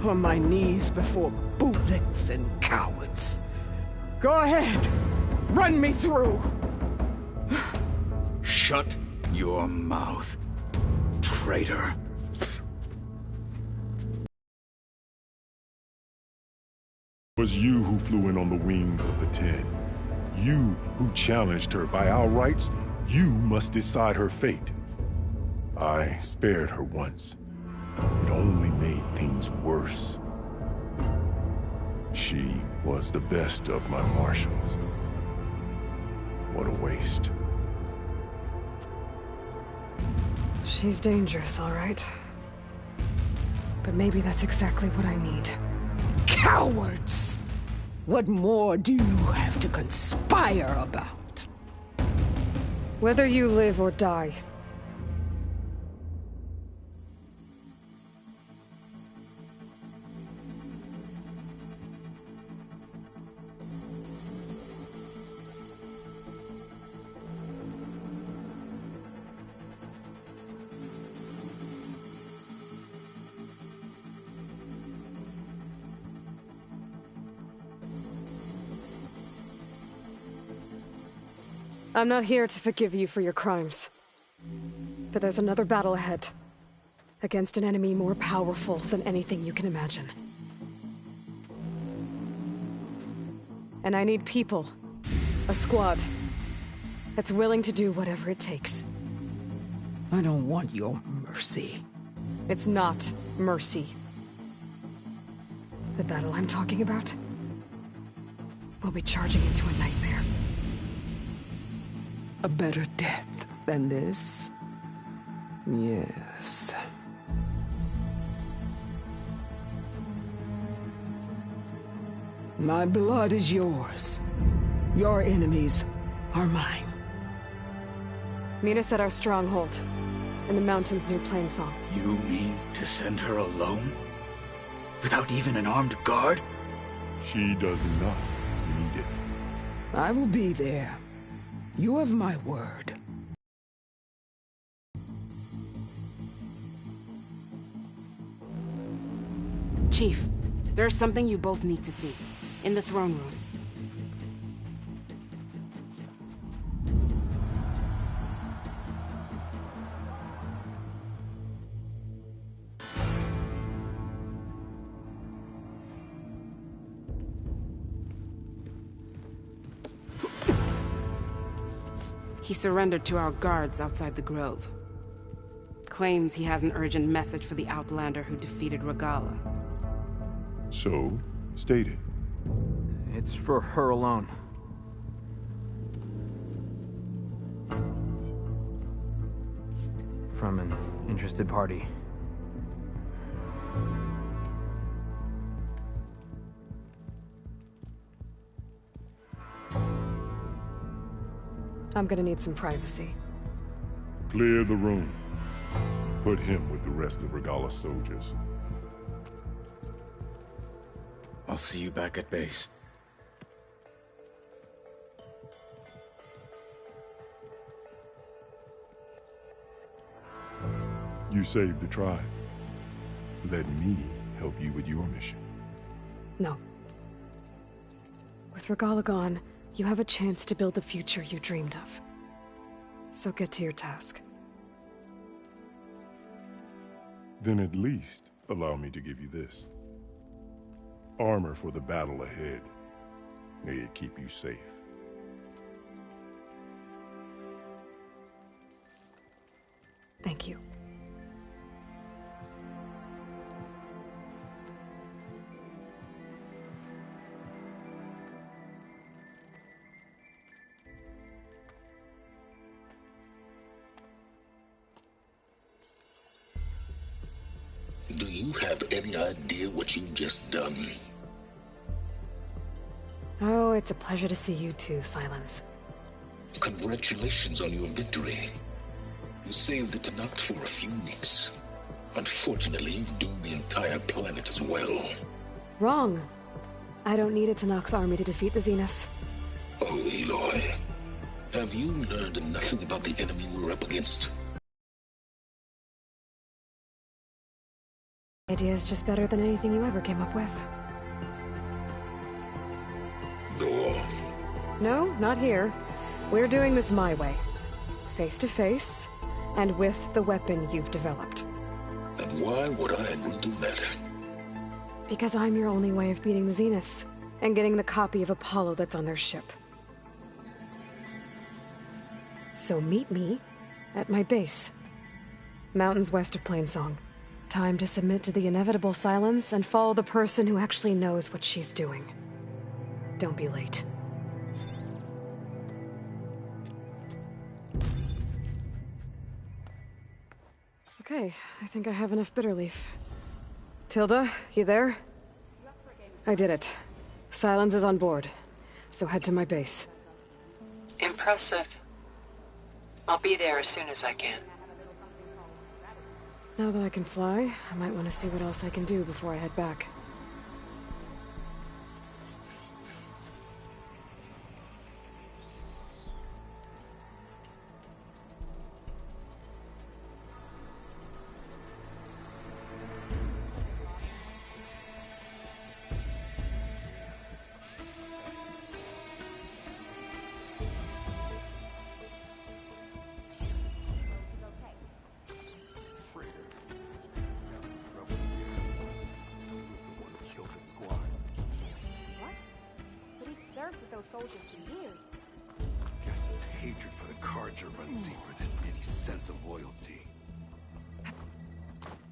on my knees before bootlets and cowards. Go ahead, run me through. Shut your mouth, traitor. It was you who flew in on the wings of the Ten. You who challenged her by our rights. You must decide her fate. I spared her once. It only made things worse. She was the best of my marshals. What a waste. She's dangerous, all right. But maybe that's exactly what I need. Cowards! What more do you have to conspire about? Whether you live or die. I'm not here to forgive you for your crimes. But there's another battle ahead. Against an enemy more powerful than anything you can imagine. And I need people. A squad. That's willing to do whatever it takes. I don't want your mercy. It's not mercy. The battle I'm talking about will be charging into a nightmare. A better death than this? Yes. My blood is yours. Your enemies are mine. Meet us at our stronghold, in the mountains near Plainsong. You mean to send her alone? Without even an armed guard? She does not need it. I will be there. You have my word. Chief, there's something you both need to see. In the throne room. He surrendered to our guards outside the grove. Claims he has an urgent message for the Outlander who defeated Regala. So, state it. It's for her alone. From an interested party. I'm gonna need some privacy. Clear the room. Put him with the rest of Regala's soldiers. I'll see you back at base. You saved the tribe. Let me help you with your mission. No. With Regala gone, you have a chance to build the future you dreamed of. So get to your task. Then at least allow me to give you this. Armor for the battle ahead. May it keep you safe. Thank you. Do you have any idea what you've just done? Oh, it's a pleasure to see you too, Silence. Congratulations on your victory. You saved the Tenakth for a few weeks. Unfortunately, you've doomed the entire planet as well. Wrong. I don't need a Tenakth army to defeat the Zeniths. Oh, Aloy. Have you learned nothing about the enemy we're up against? The idea is just better than anything you ever came up with. Go on. No, not here. We're doing this my way. Face to face, and with the weapon you've developed. And why would I agree to that? Because I'm your only way of beating the Zeniths, and getting the copy of Apollo that's on their ship. So meet me at my base. Mountains west of Plainsong. Time to submit to the inevitable silence and follow the person who actually knows what she's doing. Don't be late. Okay, I think I have enough bitter leaf. Tilda, you there? I did it. Silence is on board, so head to my base. Impressive. I'll be there as soon as I can. Now that I can fly, I might want to see what else I can do before I head back. Soldiers for years. Guess his hatred for the Carja runs deeper than any sense of loyalty.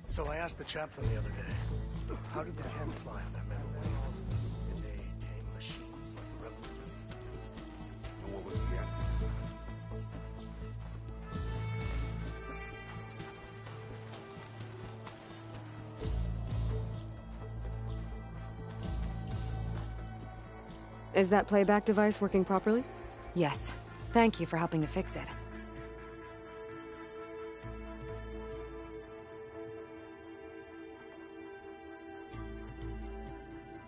So I asked the chaplain the other day, how did the Ken fly on their metal wings? Did they tame machines like the rebels? And what was the answer? Is that playback device working properly? Yes. Thank you for helping to fix it.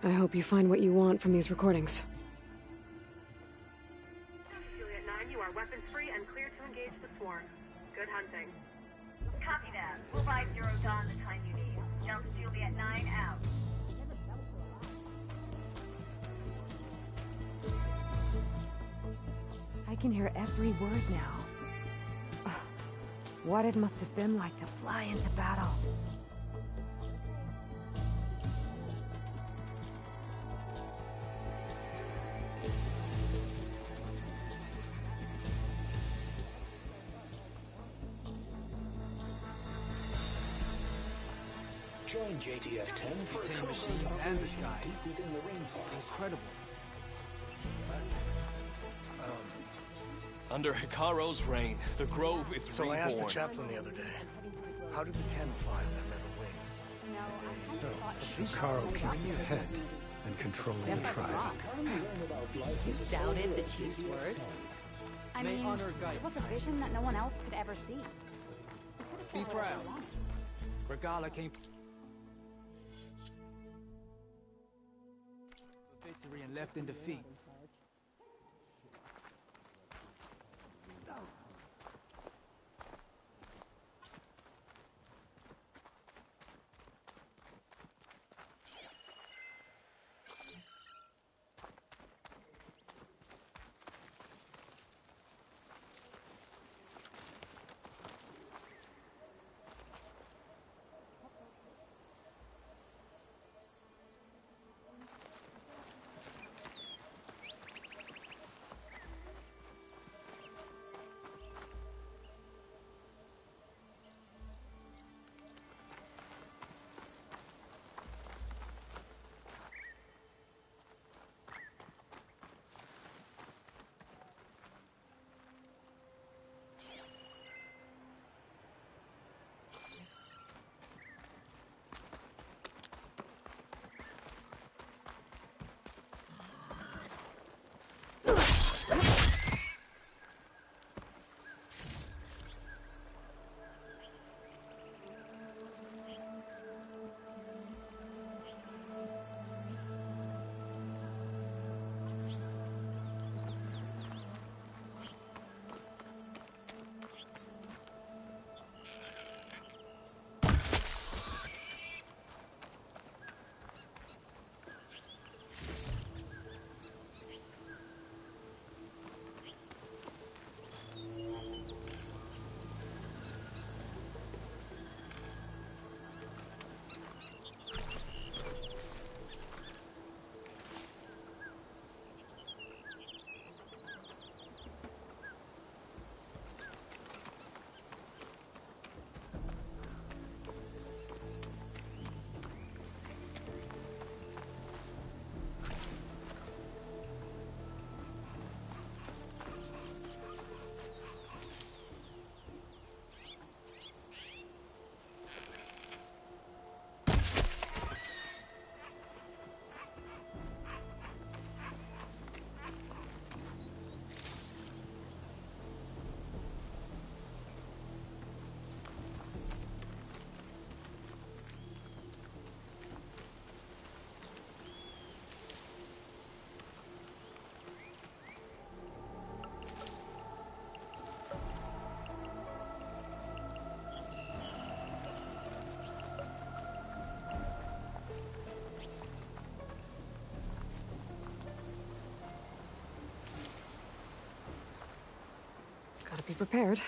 I hope you find what you want from these recordings. Juliet 9, you are weapons free and clear to engage the swarm. Good hunting. Copy that. We'll buy Zero Dawn the time you need. Jump Juliet 9 out. I can hear every word now. Ugh. What it must have been like to fly into battle. Join JTF-10 for Contain machines and the sky. within the rainforest. Incredible. Under Hikaro's reign, the Grove is So reborn. I asked the chaplain the other day, how did the Ken fly on their metal wings? So, Hikaro keeps his head and controlling the tribe. You doubted the chief's word? I mean, it was a vision that no one else could ever see. Be proud. Regala came for victory and left in defeat. be prepared.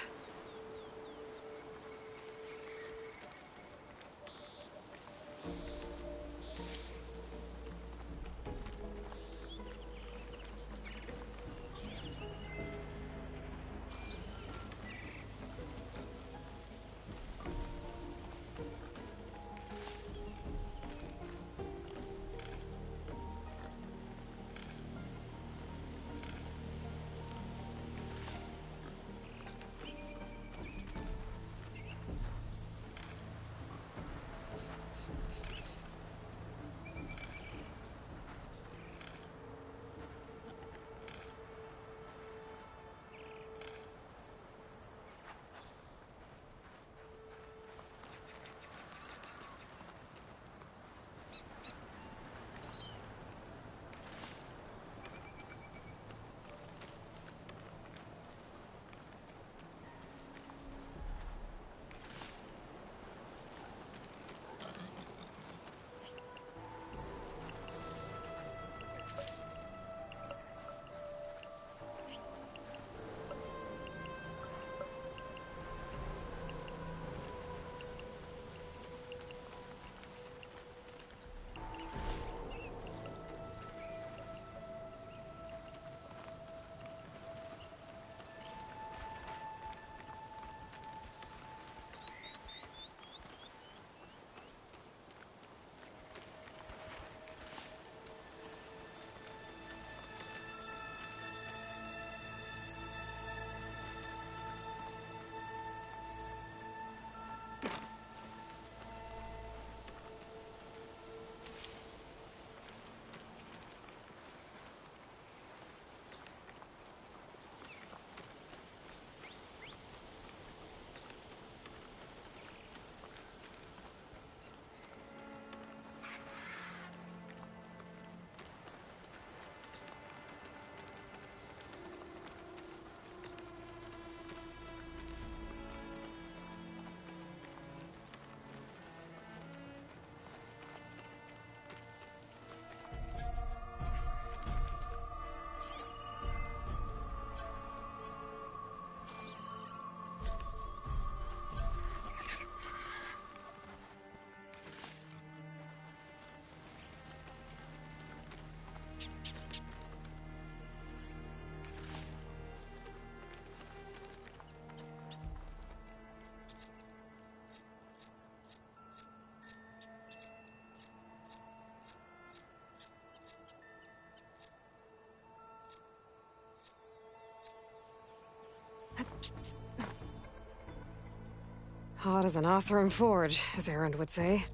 Hot as an Oseram forge, as Erend would say.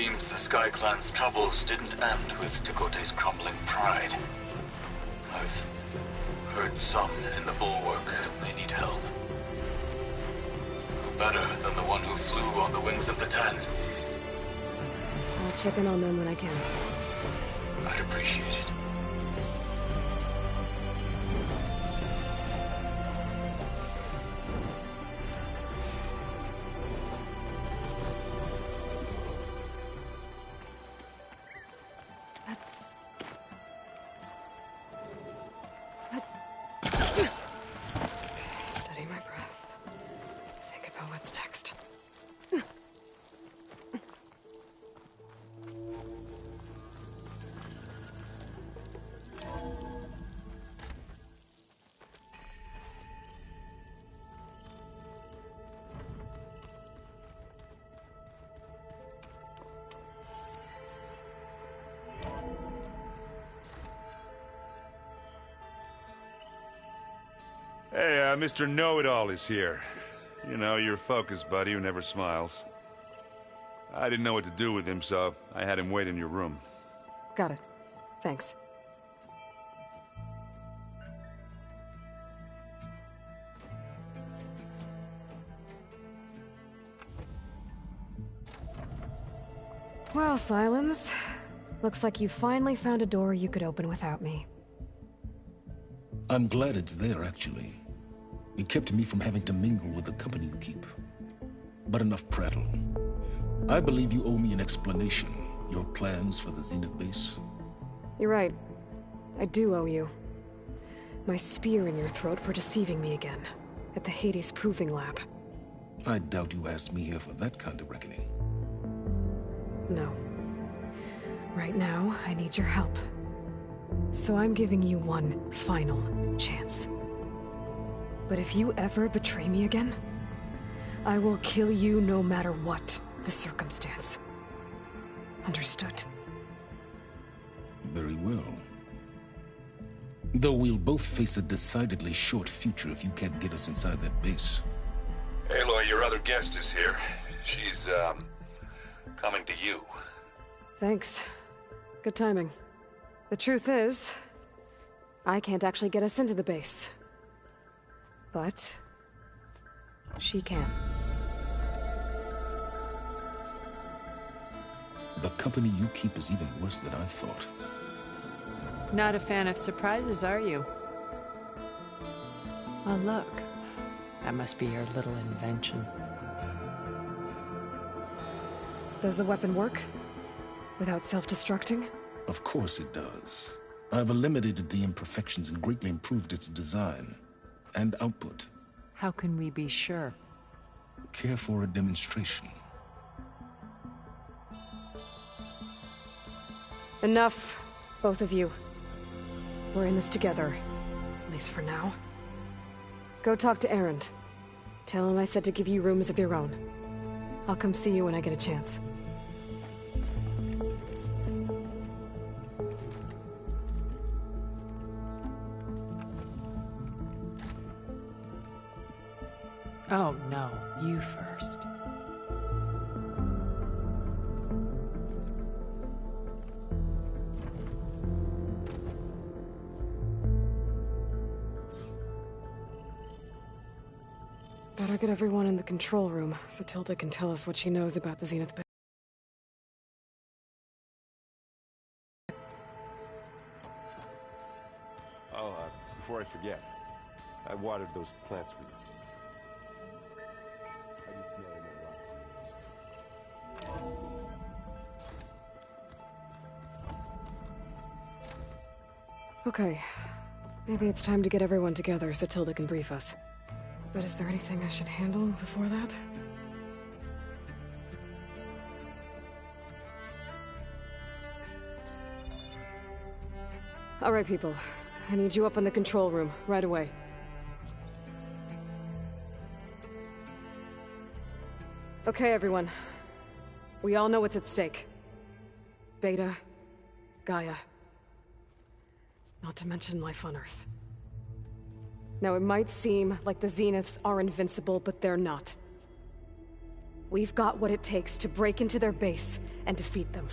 Seems the Sky Clan's troubles didn't end with Dakote's crumbling pride. I've heard some in the Bulwark may need help. Who better than the one who flew on the wings of the Ten? I'll check in on them when I can. I'd appreciate it. Steady my breath. Think about what's next. Hey, Mr. Know-It-All is here. You know, your focus buddy who never smiles. I didn't know what to do with him, so I had him wait in your room. Got it. Thanks. Well, Silence. Looks like you finally found a door you could open without me. I'm glad it's there, actually. It kept me from having to mingle with the company you keep. But enough prattle. I believe you owe me an explanation. Your plans for the Zenith base? You're right. I do owe you. My spear in your throat for deceiving me again. At the Hades Proving Lab. I doubt you asked me here for that kind of reckoning. No. Right now, I need your help. So I'm giving you one final chance. But if you ever betray me again, I will kill you no matter what the circumstance. Understood? Very well. Though we'll both face a decidedly short future if you can't get us inside that base. Aloy, your other guest is here. She's, coming to you. Thanks. Good timing. The truth is, I can't actually get us into the base. But she can. The company you keep is even worse than I thought. Not a fan of surprises, are you? Oh, look. That must be your little invention. Does the weapon work? Without self-destructing? Of course it does. I've eliminated the imperfections and greatly improved its design and output. How can we be sure? Care for a demonstration? Enough, both of you. We're in this together, at least for now. Go talk to Erend. Tell him I said to give you rooms of your own. I'll come see you when I get a chance. Oh, no. You first. Better get everyone in the control room, so Tilda can tell us what she knows about the Zenith base. Oh, before I forget, I watered those plants for you. I just know they're Okay. Maybe it's time to get everyone together so Tilda can brief us. But is there anything I should handle before that? All right, people. I need you up in the control room, right away. Okay, everyone. We all know what's at stake. Beta, Gaia. Not to mention life on Earth. Now, it might seem like the Zeniths are invincible, but they're not. We've got what it takes to break into their base and defeat them.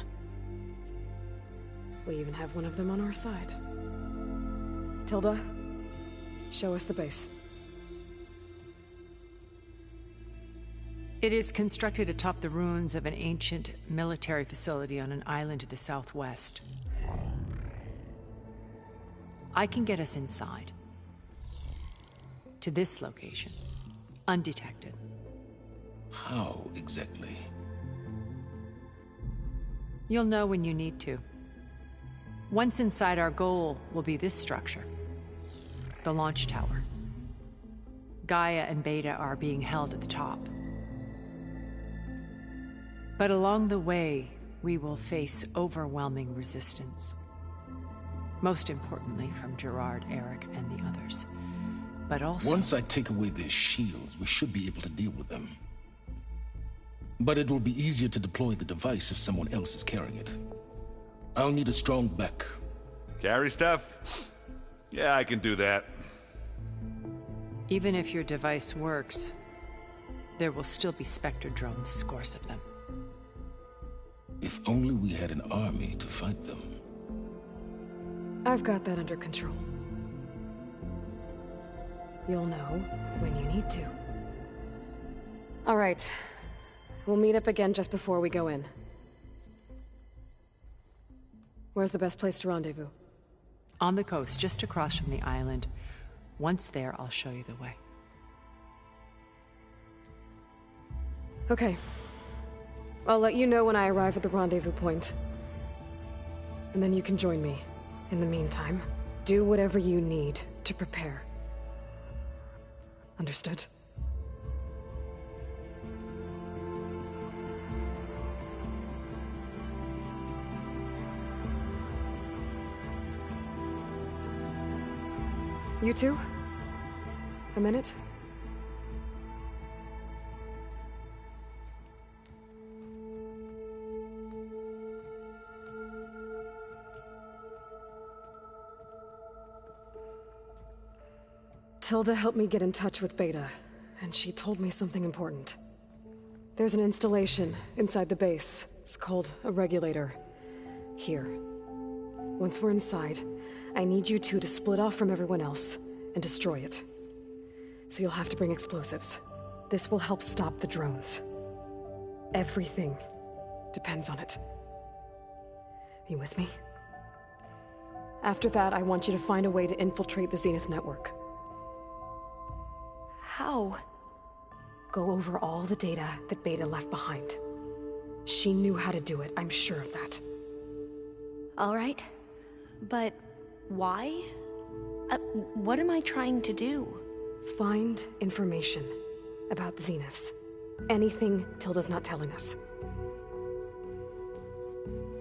We even have one of them on our side. Tilda, show us the base. It is constructed atop the ruins of an ancient military facility on an island to the southwest. I can get us inside. To this location. Undetected. How exactly? You'll know when you need to. Once inside, our goal will be this structure. The launch tower. Gaia and Beta are being held at the top. But along the way, we will face overwhelming resistance. Most importantly, from Gerard, Eric, and the others. But also... Once I take away their shields, we should be able to deal with them. But it will be easier to deploy the device if someone else is carrying it. I'll need a strong back. Carry stuff? Yeah, I can do that. Even if your device works, there will still be Spectre drones, scores of them. If only we had an army to fight them. I've got that under control. You'll know when you need to. All right. We'll meet up again just before we go in. Where's the best place to rendezvous? On the coast, just across from the island. Once there, I'll show you the way. Okay. I'll let you know when I arrive at the rendezvous point. And then you can join me. In the meantime, do whatever you need to prepare. Understood? You two? A minute? Tilda helped me get in touch with Beta, and she told me something important. There's an installation inside the base. It's called a regulator. Here. Once we're inside, I need you two to split off from everyone else and destroy it. So you'll have to bring explosives. This will help stop the drones. Everything depends on it. Are you with me? After that, I want you to find a way to infiltrate the Zenith network. How? Go over all the data that Beta left behind. She knew how to do it, I'm sure of that. All right. But why? What am I trying to do? Find information about the Zeniths. Anything Tilda's not telling us.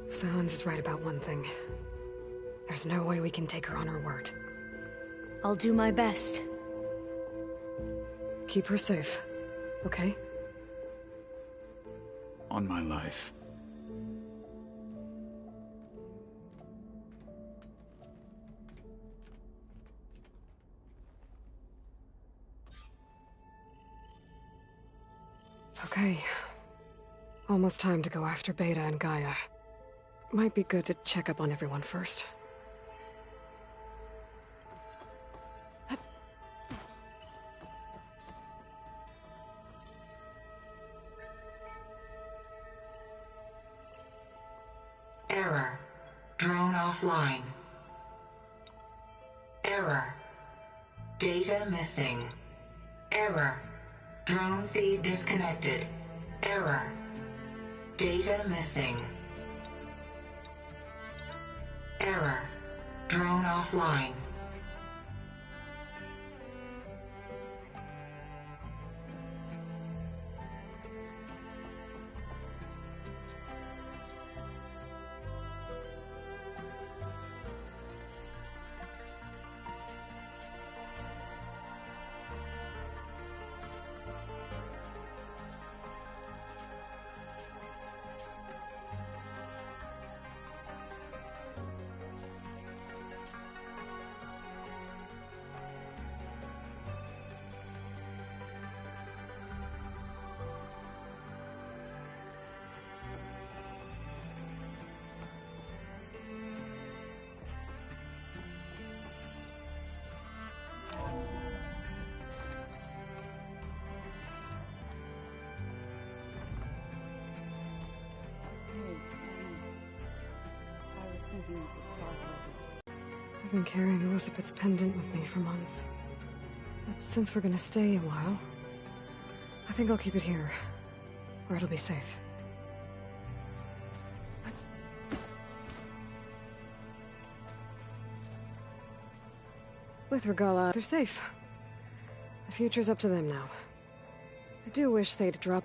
Silence is right about one thing. There's no way we can take her on her word. I'll do my best. Keep her safe, okay? On my life. Okay. Almost time to go after Beta and Gaia. Might be good to check up on everyone first. Error. Drone offline. Error. Data missing. Error. Drone feed disconnected. Error. Data missing. Error. Drone offline. I've been carrying Elizabeth's pendant with me for months. But since we're gonna stay a while, I think I'll keep it here, where it'll be safe. With Regala, they're safe. The future's up to them now. I do wish they'd drop...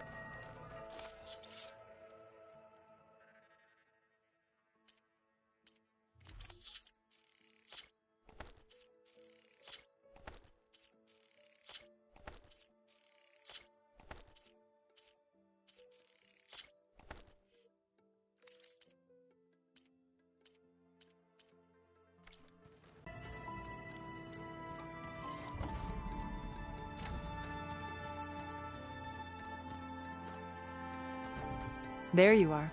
There you are.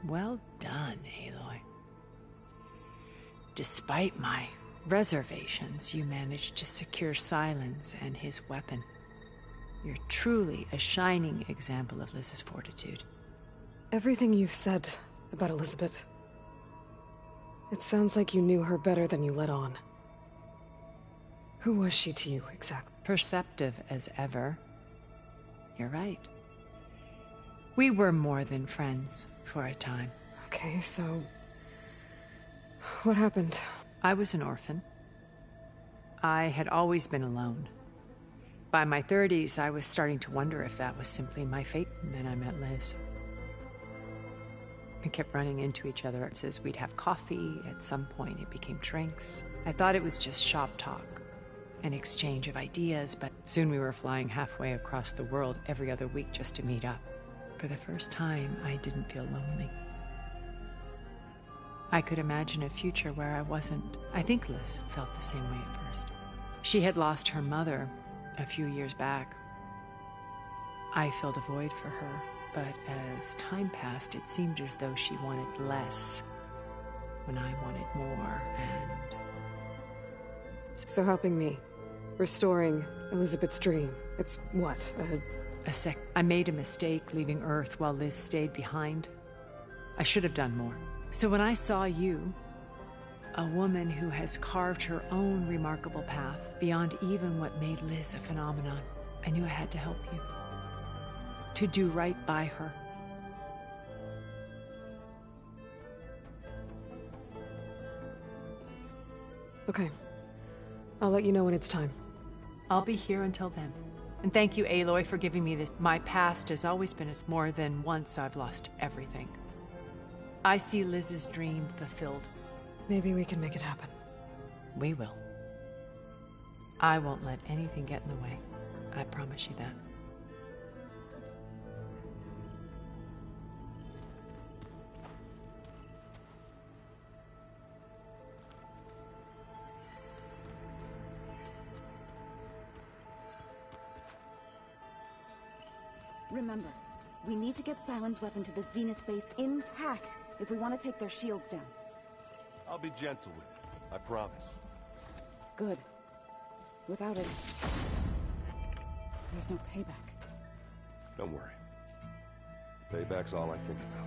Well done, Aloy. Despite my reservations, you managed to secure Silence and his weapon. You're truly a shining example of Liz's fortitude. Everything you've said about Elizabeth... It sounds like you knew her better than you let on. Who was she to you, exactly? Perceptive as ever. You're right. We were more than friends for a time. Okay, so... what happened? I was an orphan. I had always been alone. By my 30s, I was starting to wonder if that was simply my fate, and then I met Liz. We kept running into each other. It says we'd have coffee. At some point, it became drinks. I thought it was just shop talk. An exchange of ideas, but soon we were flying halfway across the world every other week just to meet up. For the first time, I didn't feel lonely. I could imagine a future where I wasn't. I think Liz felt the same way at first. She had lost her mother a few years back. I filled a void for her, but as time passed, it seemed as though she wanted less when I wanted more, and... So helping me. Restoring Elizabeth's dream. It's what, I made a mistake leaving Earth while Liz stayed behind. I should have done more. So when I saw you, a woman who has carved her own remarkable path beyond even what made Liz a phenomenon, I knew I had to help you. To do right by her. Okay. I'll let you know when it's time. I'll be here until then. And thank you, Aloy, for giving me this. My past has always been more than once I've lost everything. I see Liz's dream fulfilled. Maybe we can make it happen. We will. I won't let anything get in the way. I promise you that. Remember, we need to get Silent's weapon to the Zenith base intact if we want to take their shields down. I'll be gentle with it, I promise. Good. Without it, there's no payback. Don't worry. Payback's all I think about.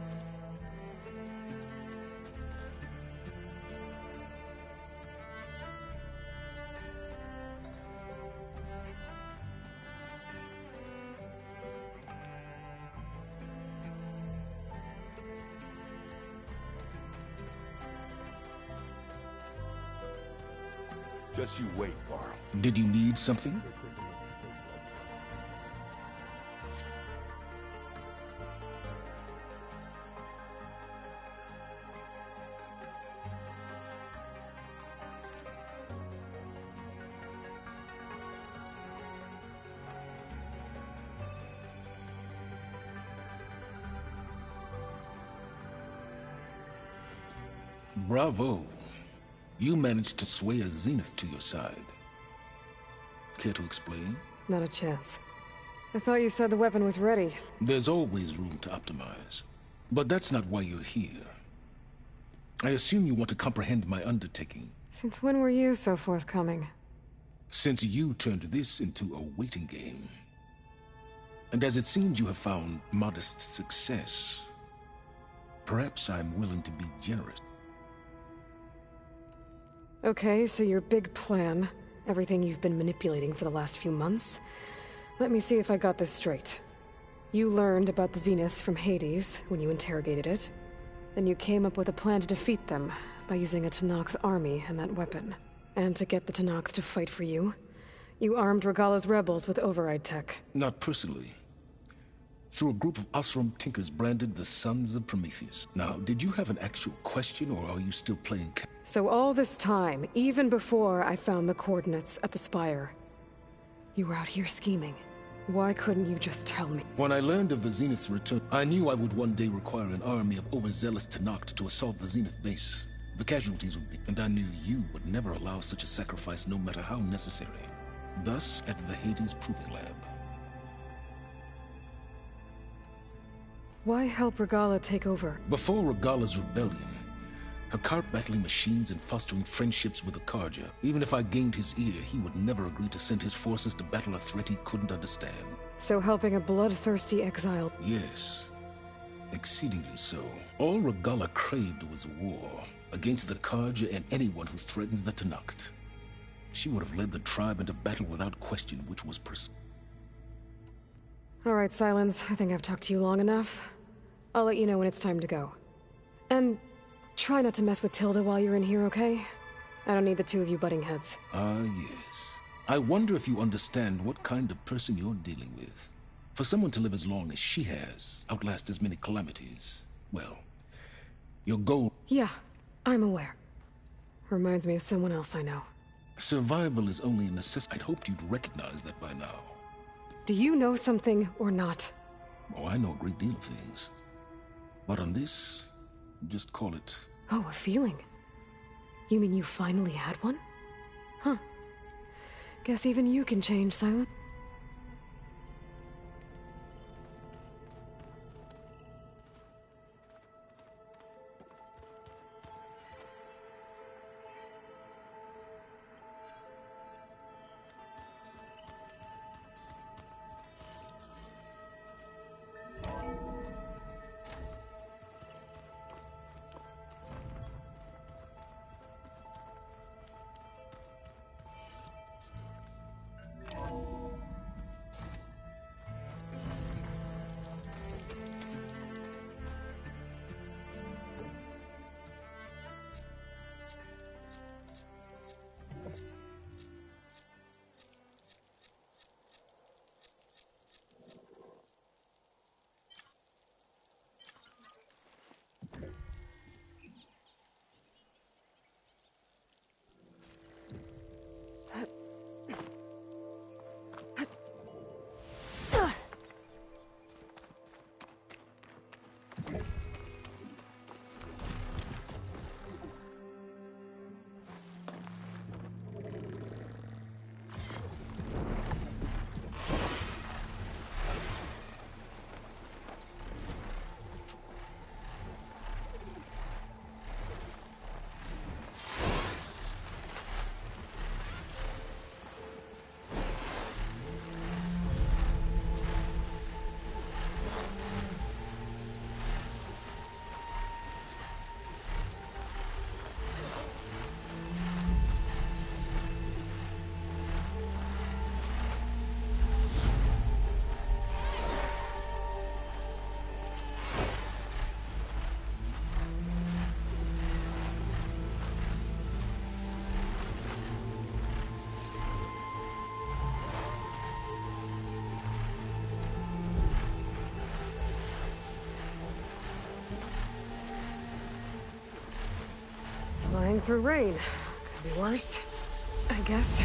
Just you wait, Varl. Did you need something? Bravo. You managed to sway a Zenith to your side. Care to explain? Not a chance. I thought you said the weapon was ready. There's always room to optimize. But that's not why you're here. I assume you want to comprehend my undertaking. Since when were you so forthcoming? Since you turned this into a waiting game. And as it seems you have found modest success, Perhaps I'm willing to be generous. Okay, so your big plan, everything you've been manipulating for the last few months. Let me see if I got this straight. You learned about the Zeniths from Hades when you interrogated it. Then you came up with a plan to defeat them by using a Tenakth army and that weapon. And to get the Tenakth to fight for you, you armed Regala's rebels with override tech. Not personally. Through a group of Osram tinkers branded the Sons of Prometheus. Now, did you have an actual question, or are you still playing So all this time, even before I found the coordinates at the Spire, you were out here scheming. Why couldn't you just tell me? When I learned of the Zenith's return, I knew I would one day require an army of overzealous Tenakth to assault the Zenith base. The casualties would be, and I knew you would never allow such a sacrifice, no matter how necessary. Thus, at the Hades Proving Lab. Why help Regala take over? Before Regala's rebellion, Hakar battling machines and fostering friendships with the Karja. Even if I gained his ear, he would never agree to send his forces to battle a threat he couldn't understand. So helping a bloodthirsty exile? Yes. Exceedingly so. All Regala craved was war, against the Karja and anyone who threatens the Tenakth. She would have led the tribe into battle without question, which was All right, Silence. I think I've talked to you long enough. I'll let you know when it's time to go. And try not to mess with Tilda while you're in here, okay? I don't need the two of you butting heads. Ah, yes. I wonder if you understand what kind of person you're dealing with. For someone to live as long as she has, outlast as many calamities, well, your goal... Yeah, I'm aware. Reminds me of someone else I know. Survival is only a necessity. I'd hoped you'd recognize that by now. Do you know something or not? Oh, I know a great deal of things. But on this, just call it... Oh, a feeling. You mean you finally had one? Huh. Guess even you can change, Silent. Flying through rain. Could be worse, I guess.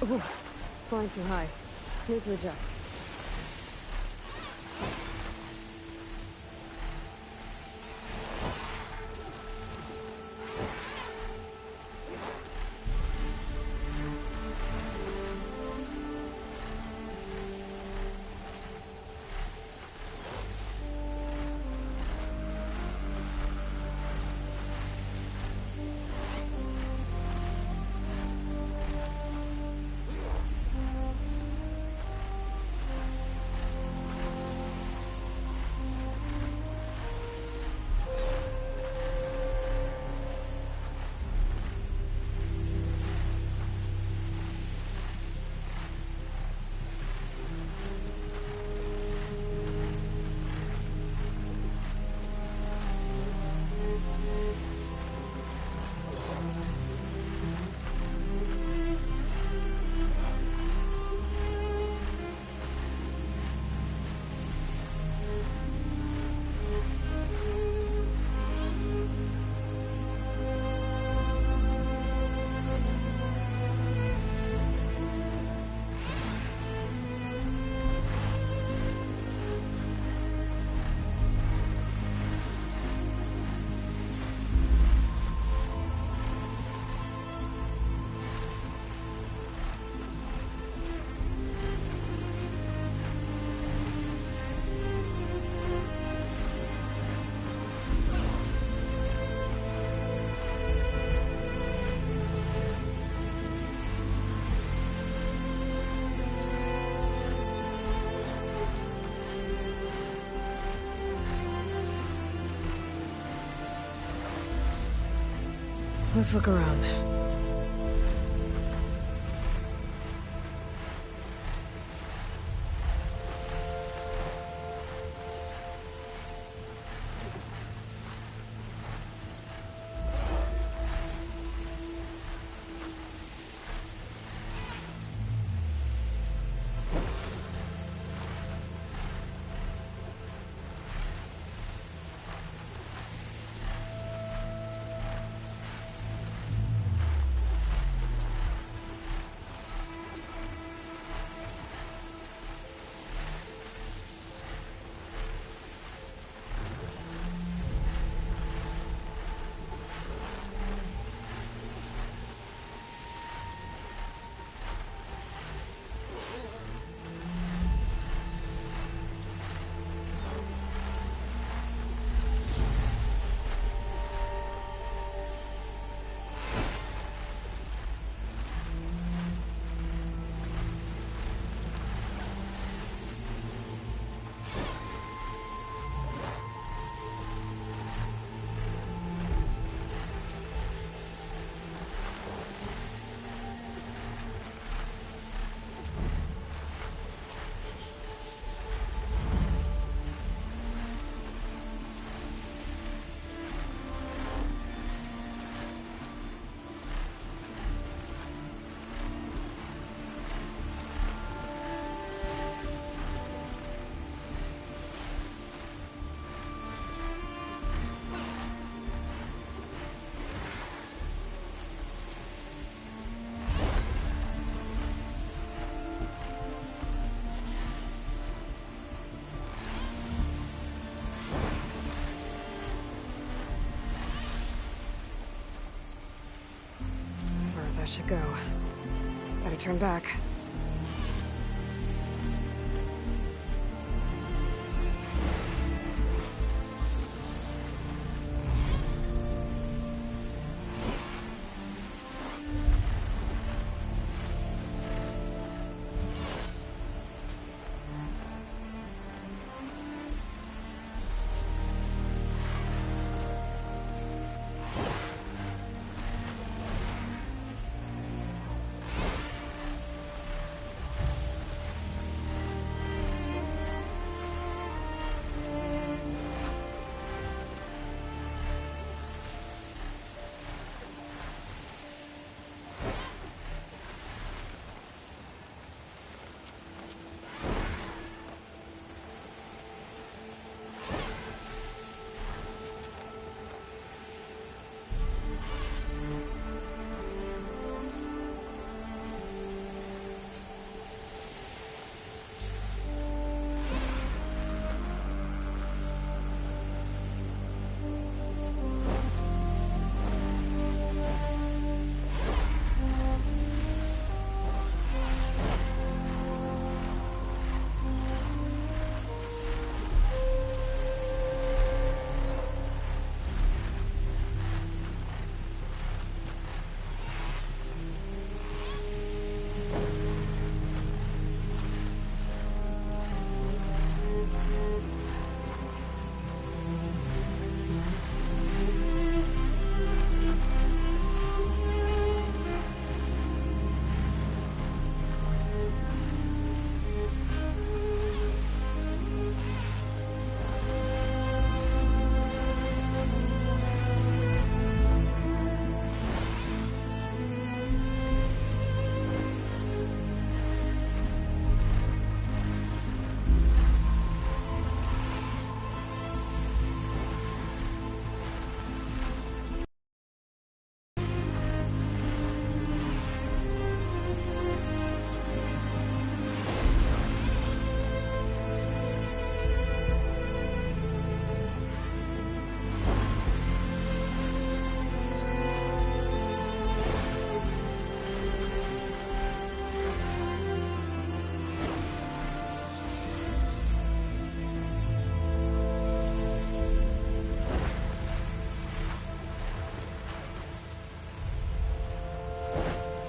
Ooh, flying too high. Need to adjust. Let's look around. That should go. Better turn back.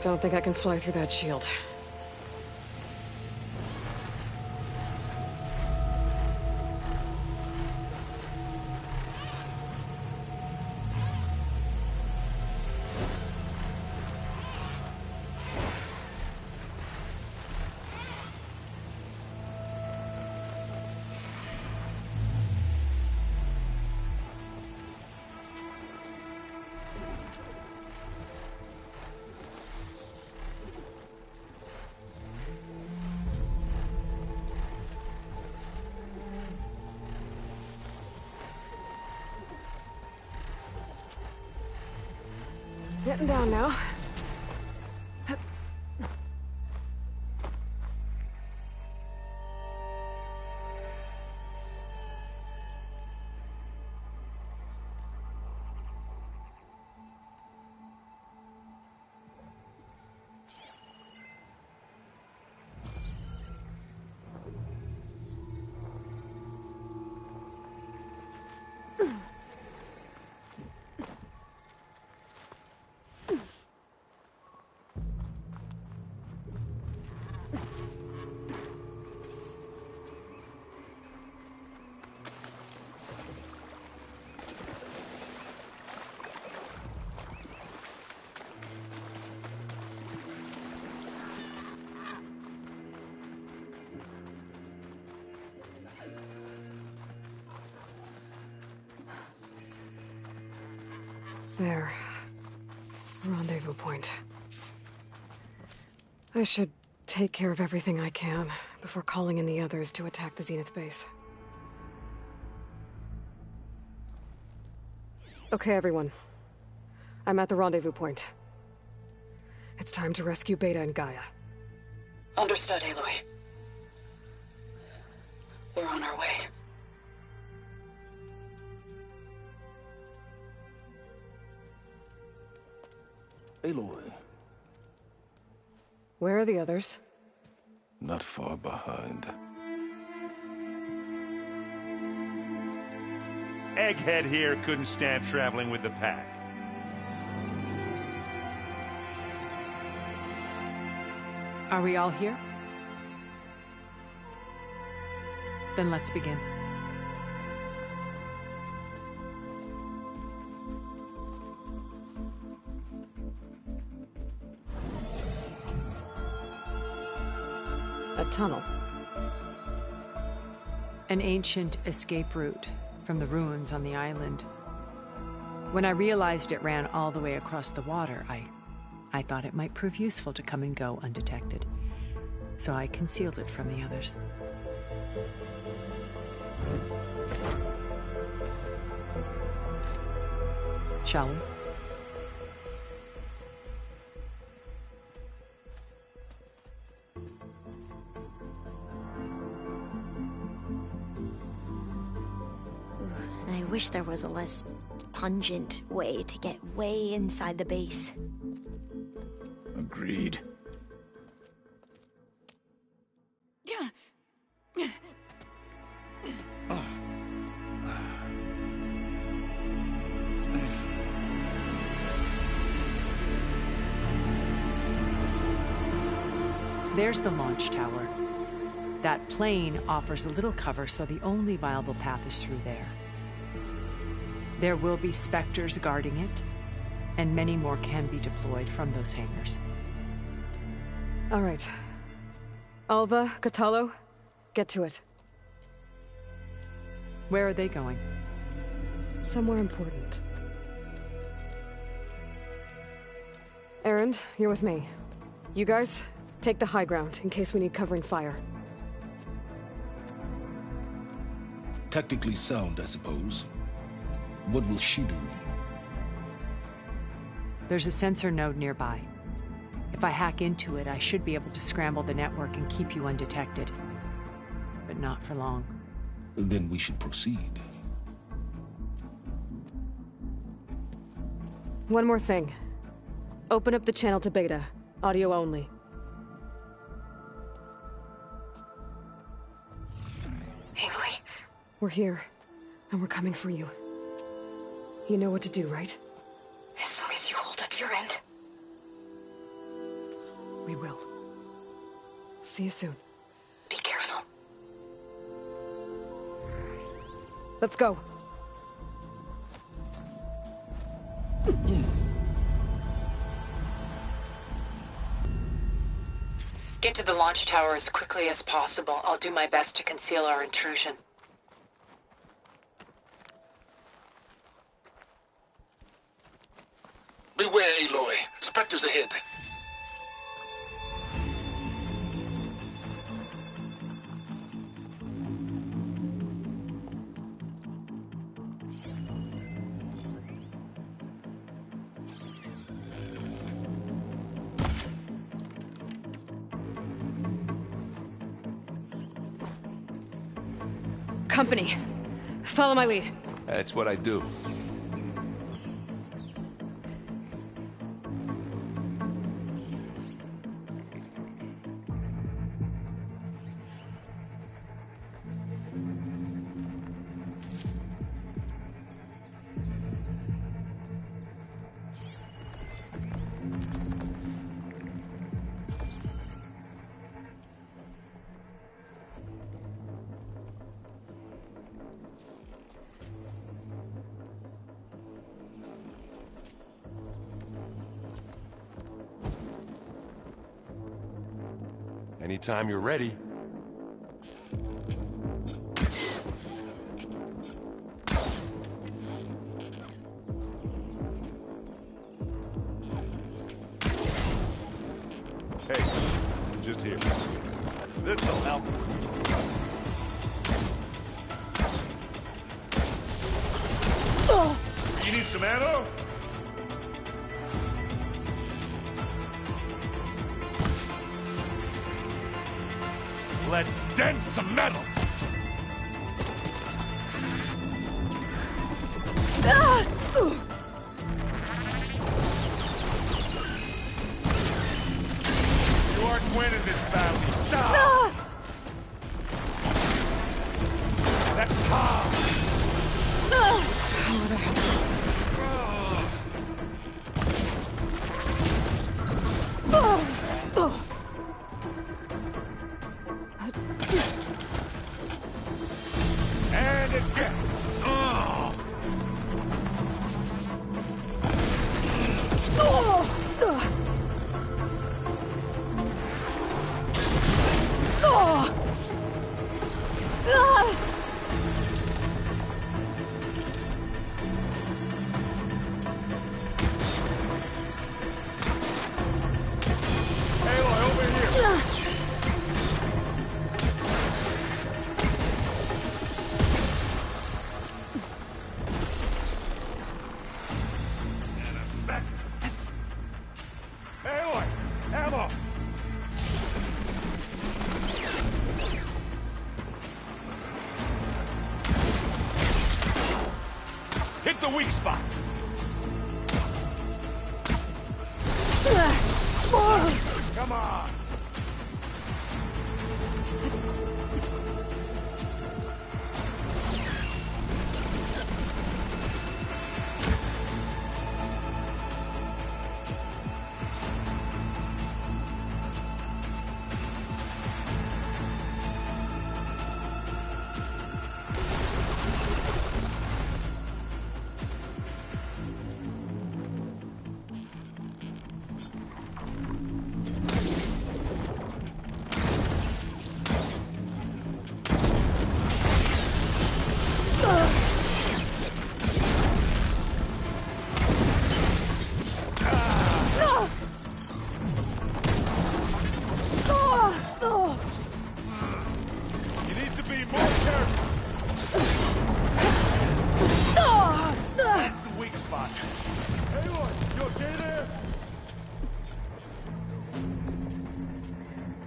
Don't think I can fly through that shield. Getting down now. There. Rendezvous point. I should take care of everything I can before calling in the others to attack the Zenith base. Okay, everyone. I'm at the rendezvous point. It's time to rescue Beta and Gaia. Understood, Aloy. We're on our way. Aloy. Where are the others? Not far behind. Egghead here couldn't stand traveling with the pack. Are we all here? Then let's begin. A tunnel. An ancient escape route from the ruins on the island. When I realized it ran all the way across the water, I thought it might prove useful to come and go undetected. So I concealed it from the others. Shall we? I wish there was a less pungent way to get way inside the base. Agreed. There's the launch tower. That plane offers a little cover, so the only viable path is through there. There will be Spectres guarding it, and many more can be deployed from those hangars. All right. Alva, Catalo, get to it. Where are they going? Somewhere important. Erend, you're with me. You guys, take the high ground in case we need covering fire. Tactically sound, I suppose. What will she do? There's a sensor node nearby. If I hack into it, I should be able to scramble the network and keep you undetected. But not for long. Then we should proceed. One more thing. Open up the channel to Beta. Audio only. Aloy? We're here, and we're coming for you. You know what to do, right? As long as you hold up your end. We will. See you soon. Be careful. Let's go. Get to the launch tower as quickly as possible. I'll do my best to conceal our intrusion. Beware, Aloy. Spectres ahead. Company. Follow my lead. That's what I do. Anytime you're ready. Hey, just here. This'll help. You need some ammo? Let's dent some metal! You aren't winning this battle. Stop! That's Tom! And again! Hit the weak spot! Come on!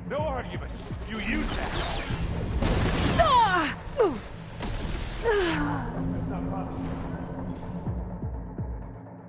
No argument. You use that. That's not possible.